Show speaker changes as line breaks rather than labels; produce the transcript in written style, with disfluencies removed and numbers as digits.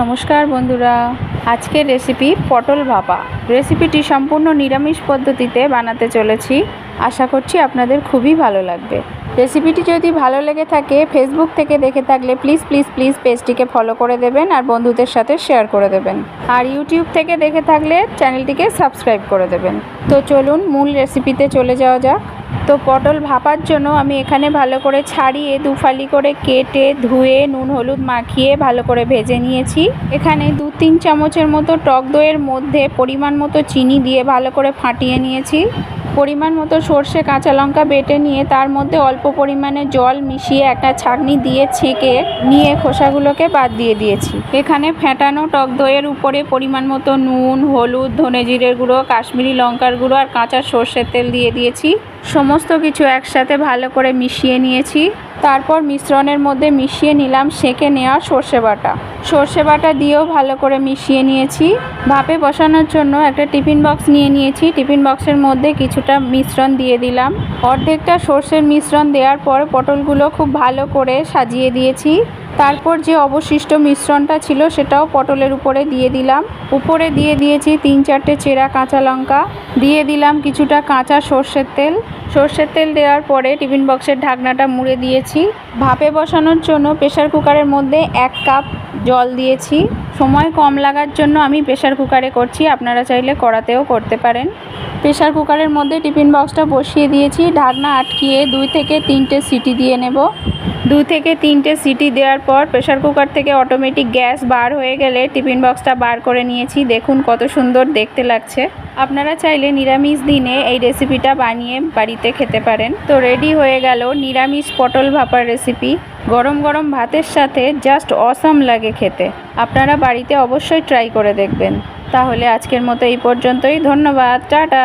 নমস্কার বন্ধুরা, আজকের রেসিপি পটল ভাপা। রেসিপিটি সম্পূর্ণ নিরামিষ পদ্ধতিতে বানাতে চলেছি। আশা করছি আপনাদের খুবই ভালো লাগবে। রেসিপিটি যদি ভালো লেগে থাকে, ফেসবুক থেকে দেখে থাকলে প্লিজ পেজটিকে ফলো করে দেবেন আর বন্ধুদের সাথে শেয়ার করে দেবেন। আর ইউটিউব থেকে দেখে থাকলে চ্যানেলটিকে সাবস্ক্রাইব করে দেবেন। তো চলুন মূল রেসিপিতে চলে যাওয়া যাক। তো পটল ভাপার জন্য আমি এখানে ভালো করে ছাড়িয়ে দুফালি করে কেটে ধুয়ে নুন হলুদ মাখিয়ে ভালো করে ভেজে নিয়েছি। এখানে 2-3 চামচের মতো টক দইয়ের মধ্যে পরিমাণ মতো চিনি দিয়ে ভালো করে ফাটিয়ে নিয়েছি। পরিমাণ মতো সর্ষে কাঁচা লঙ্কা বেটে নিয়ে তার মধ্যে অল্প পরিমাণে জল মিশিয়ে একটা ছাঁকনি দিয়ে ছেঁকে নিয়ে খোসাগুলোকে বাদ দিয়ে দিয়েছি। এখানে ফেটানো টক দইয়ের উপরে পরিমাণ মতো নুন হলুদ ধনে জিরের গুঁড়ো কাশ্মীরি লঙ্কার গুঁড়ো আর কাঁচা সর্ষের তেল দিয়ে দিয়েছি। সমস্ত কিছু একসাথে ভালো করে মিশিয়ে নিয়েছি। তারপর মিশ্রণের মধ্যে মিশিয়ে নিলাম সেঁকে নেওয়া সর্ষে বাটা দিয়েও ভালো করে মিশিয়ে নিয়েছি। ভাপে বসানোর জন্য একটা টিফিন বক্স নিয়ে নিয়েছি। টিফিন বক্সের মধ্যে কিছুটা মিশ্রণ দিয়ে দিলাম। অর্ধেকটা সর্ষের মিশ্রণ দেওয়ার পর পটলগুলো খুব ভালো করে সাজিয়ে দিয়েছি। তারপর যে অবশিষ্ট মিশ্রণটা ছিল সেটাও পটলের উপরে দিয়ে দিলাম। উপরে দিয়ে দিয়েছি 3-4টে চেরা কাঁচা লঙ্কা, দিয়ে দিলাম কিছুটা কাঁচা সর্ষের তেল দেওয়ার পরে টিফিন বক্সের ঢাকনাটা মুড়ে দিয়েছি। ভাপে বসানোর জন্য প্রেসার কুকারের মধ্যে 1 কাপ জল দিয়েছি। সময় কম লাগার জন্য আমি প্রেসার কুকারে করছি, আপনারা চাইলে কড়াতেও করতে পারেন। প্রেসার কুকারের মধ্যে টিফিন বক্সটা বসিয়ে দিয়েছি। ঢাকনা আটকিয়ে 2 থেকে 3টে সিটি দিয়ে নেব। 2 থেকে 3টে সিটি দেওয়ার পর প্রেসার কুকার থেকে অটোমেটিক গ্যাস বার হয়ে গেলে টিফিন বক্সটা বার করে নিয়েছি। দেখুন কত সুন্দর দেখতে লাগছে। আপনারা চাইলে নিরামিষ দিনে এই রেসিপিটা বানিয়ে বাড়িতে খেতে পারেন। তো রেডি হয়ে গেল নিরামিষ পটল ভাপার রেসিপি। গরম গরম ভাতের সাথে জাস্ট অসাম লাগে খেতে। আপনারা বাড়িতে অবশ্যই ট্রাই করে দেখবেন। তাহলে আজকের মতো এই পর্যন্তই। ধন্যবাদ, টাটা।